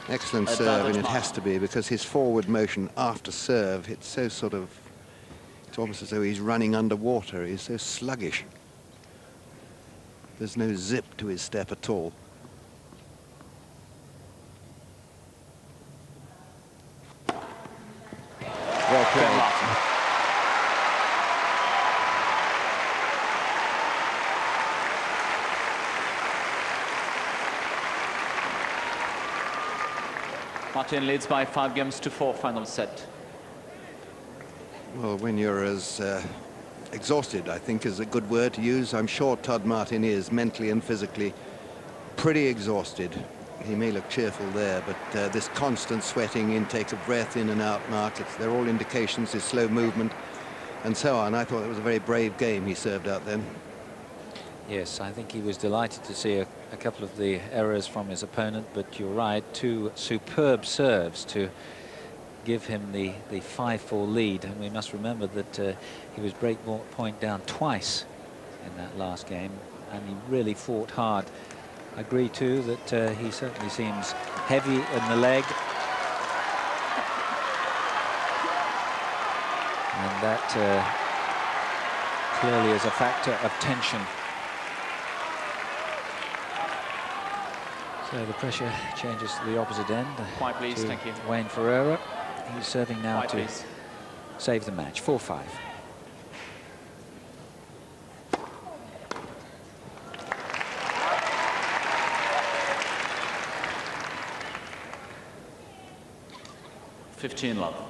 Excellent serve, and it has to be, because his forward motion after serve, it's so sort of, it's almost as though he's running underwater. He's so sluggish. There's no zip to his step at all. Well played. Martin leads by 5-4, final set. Well, when you're as exhausted, I think is a good word to use. I'm sure Todd Martin is mentally and physically pretty exhausted. He may look cheerful there, but this constant sweating, intake of breath in and out, Mark, they're all indications, his slow movement and so on. I thought it was a very brave game he served out then. Yes, I think he was delighted to see a couple of the errors from his opponent, but you're right, two superb serves to give him the 5-4 lead. And we must remember that he was break point down twice in that last game, and he really fought hard. I agree too that he certainly seems heavy in the leg, and that clearly is a factor of tension. So the pressure changes to the opposite end. Quite please, thank you. Wayne Ferreira. He's serving now Quite to please. save the match. 4-5. Love.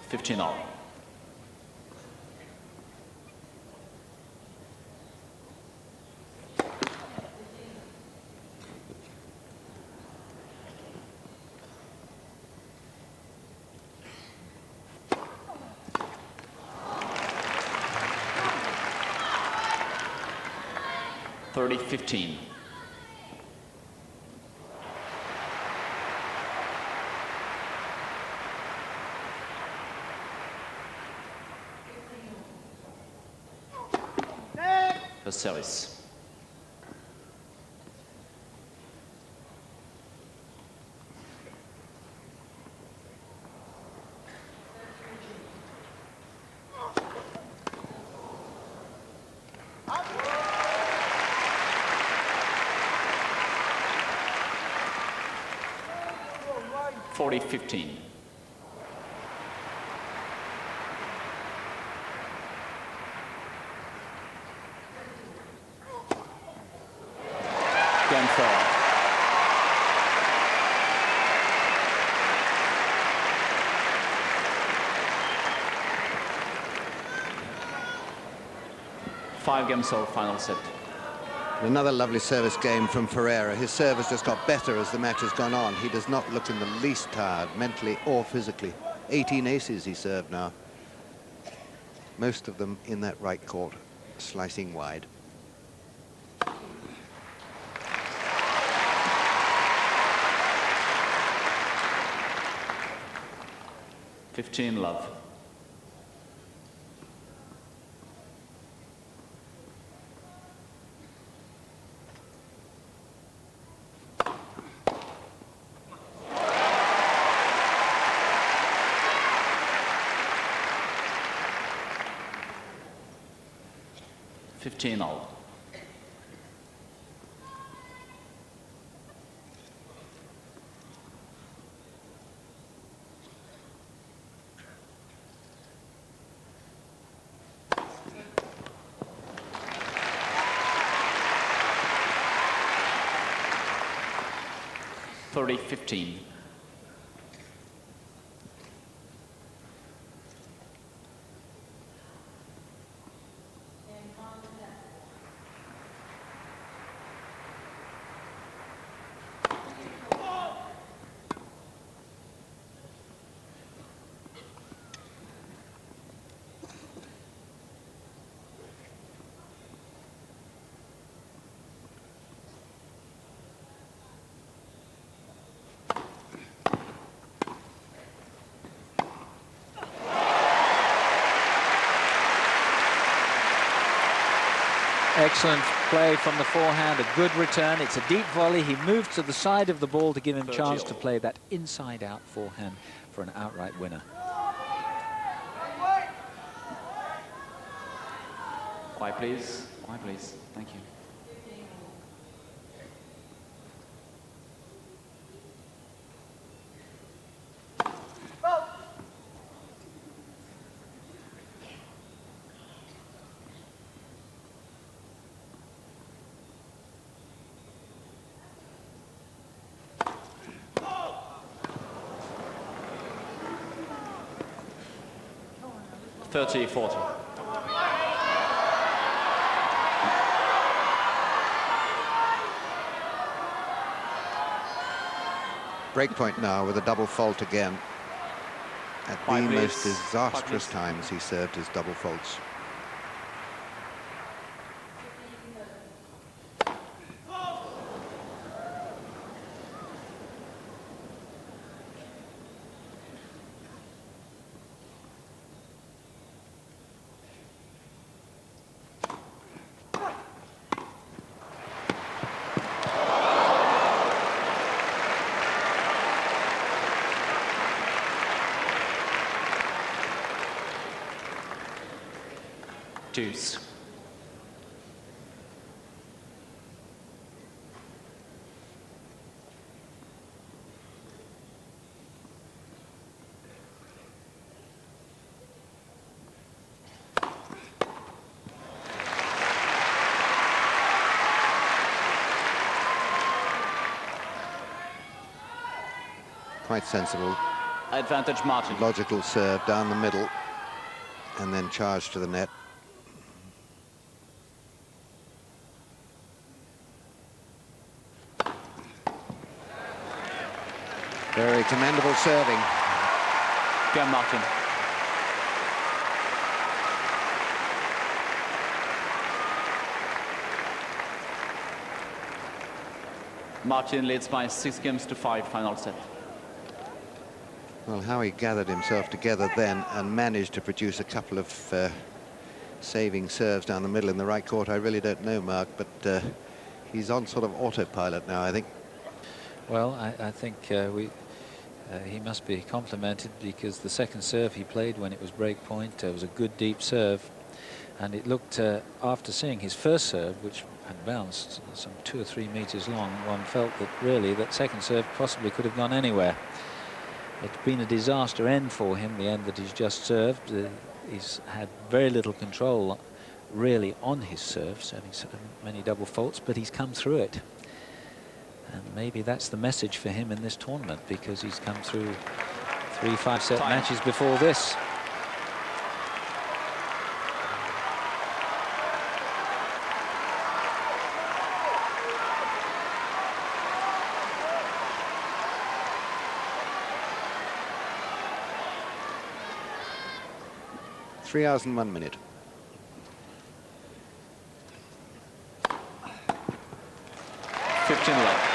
15 all. $30-15. The service. $40-15. Game 4. Five-game serve, final set. Another lovely service game from Ferreira. His serve has just got better as the match has gone on. He does not look in the least tired, mentally or physically. 18 aces he served now. Most of them in that right court, slicing wide. Love. all. $30-15. Excellent play from the forehand, a good return. It's a deep volley. He moved to the side of the ball to give him a chance to play that inside-out forehand for an outright winner. Quiet, please. Quiet, please. Thank you. Thirty, 40. Breakpoint now with a double fault again. At the Quiet, most please. disastrous Quiet, times he served his double faults. Deuce. Quite sensible. Advantage Martin. Logical serve down the middle and then charge to the net. Very commendable serving. Go Martin. Martin leads by 6 games to 5, final set. Well, how he gathered himself together then and managed to produce a couple of saving serves down the middle in the right court, I really don't know, Mark, but he's on sort of autopilot now, I think. Well, I think he must be complimented, because the second serve he played when it was break point was a good deep serve, and it looked, after seeing his first serve, which had bounced some 2 or 3 meters long, one felt that really that second serve possibly could have gone anywhere. It's been a disaster end for him, the end that he's just served. He's had very little control really on his serve, serving so many double faults, but he's come through it. And maybe that's the message for him in this tournament, because he's come through 3 5-set matches before this. Three hours and 1 minute. Left.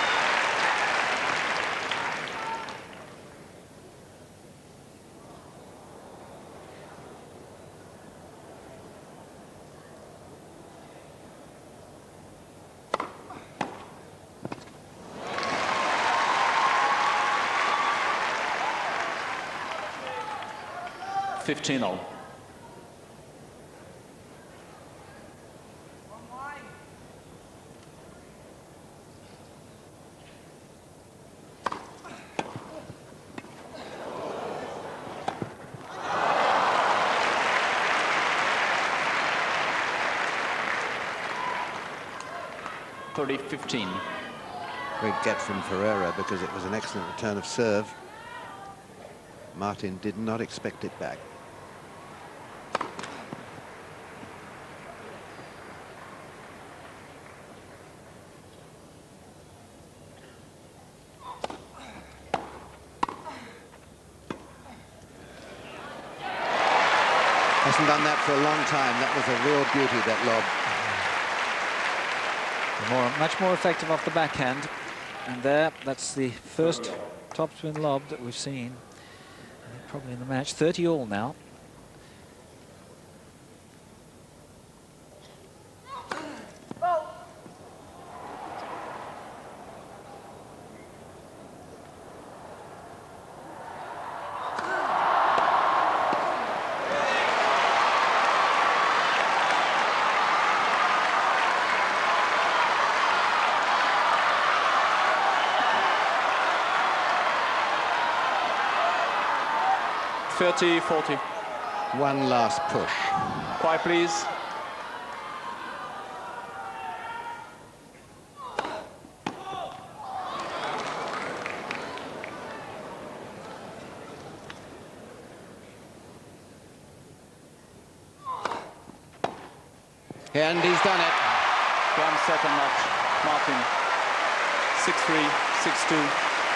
$15. $30-15. Great get from Ferreira, because it was an excellent return of serve. Martin did not expect it back. Hasn't done that for a long time. That was a real beauty, that lob. Much more effective off the backhand, and that's the first topspin lob that we've seen probably in the match. 30 all now. 30-40. One last push. Quiet, please. And he's done it. Game, set and match. Martin. 6-3, 6-2,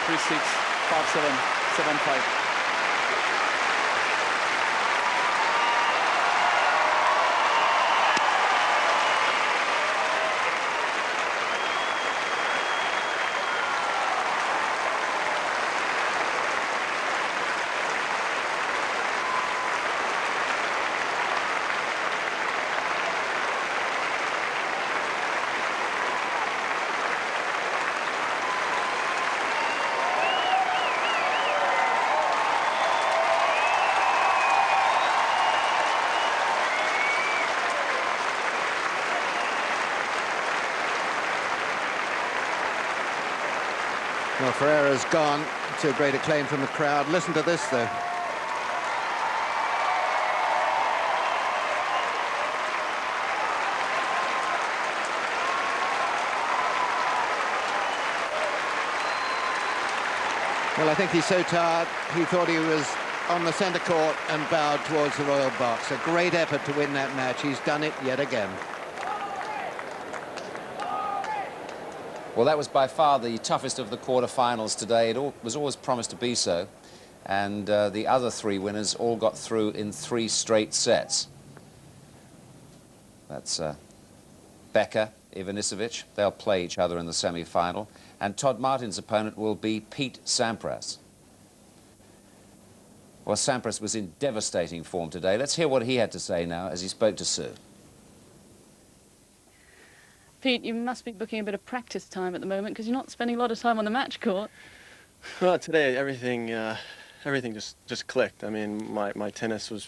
3-6, 5-7, 7-5. Well, Ferreira's gone to great acclaim from the crowd. Listen to this, though. Well, I think he's so tired, he thought he was on the centre court and bowed towards the royal box. A great effort to win that match. He's done it yet again. Well, that was by far the toughest of the quarter-finals today. It was always promised to be so. And the other three winners all got through in 3 straight sets. That's Becker, Ivanisevic. They'll play each other in the semi-final. And Todd Martin's opponent will be Pete Sampras. Well, Sampras was in devastating form today. Let's hear what he had to say now as he spoke to Sue. Pete, you must be booking a bit of practice time at the moment because you're not spending a lot of time on the match court. Well, today everything just clicked. I mean, my tennis was